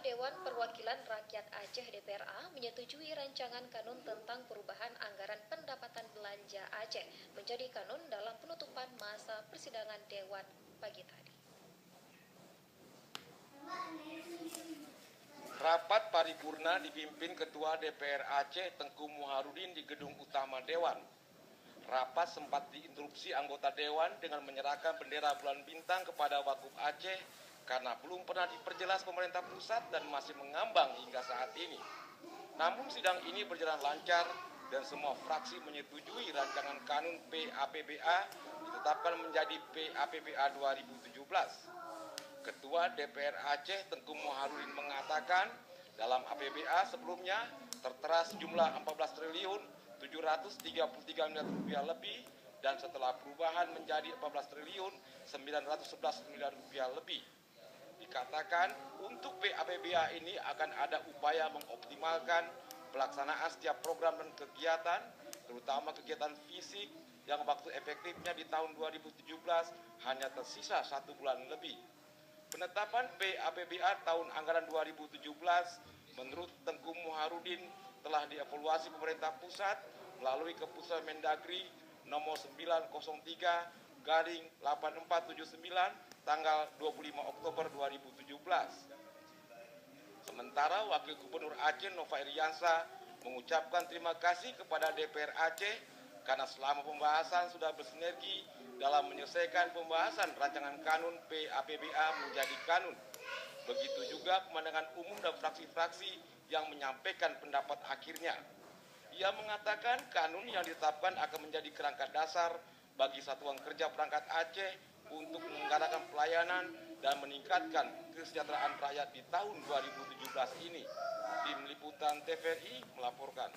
Dewan Perwakilan Rakyat Aceh (DPRA) menyetujui rancangan kanun tentang perubahan anggaran pendapatan belanja Aceh menjadi kanun dalam penutupan masa persidangan Dewan pagi tadi. Rapat paripurna dipimpin Ketua DPR Aceh Tengku Muharudin di Gedung Utama Dewan. Rapat sempat diinterupsi anggota Dewan dengan menyerahkan bendera bulan bintang kepada Wagub Aceh karena belum pernah diperjelas pemerintah pusat dan masih mengambang hingga saat ini. Namun sidang ini berjalan lancar dan semua fraksi menyetujui rancangan kanun PAPBA ditetapkan menjadi PAPBA 2017. Ketua DPR Aceh Tengku Muharudin mengatakan dalam APBA sebelumnya tertera sejumlah 14 triliun 733 miliar rupiah lebih dan setelah perubahan menjadi 14 triliun 911 miliar rupiah lebih. Dikatakan untuk PAPBA ini akan ada upaya mengoptimalkan pelaksanaan setiap program dan kegiatan, terutama kegiatan fisik yang waktu efektifnya di tahun 2017 hanya tersisa 1 bulan lebih. Penetapan PAPBA tahun anggaran 2017 menurut Tengku Muharudin telah dievaluasi pemerintah pusat melalui keputusan Mendagri nomor 903/8479 tanggal 25 Oktober 2017. Sementara Wakil Gubernur Aceh Nova Iriansa mengucapkan terima kasih kepada DPR Aceh karena selama pembahasan sudah bersinergi dalam menyelesaikan pembahasan rancangan kanun PAPBA menjadi kanun. Begitu juga pemandangan umum dan fraksi-fraksi yang menyampaikan pendapat akhirnya. Ia mengatakan kanun yang ditetapkan akan menjadi kerangka dasar bagi Satuan Kerja Perangkat Aceh untuk menyelenggarakan pelayanan dan meningkatkan kesejahteraan rakyat di tahun 2017 ini. Tim Liputan TVRI melaporkan.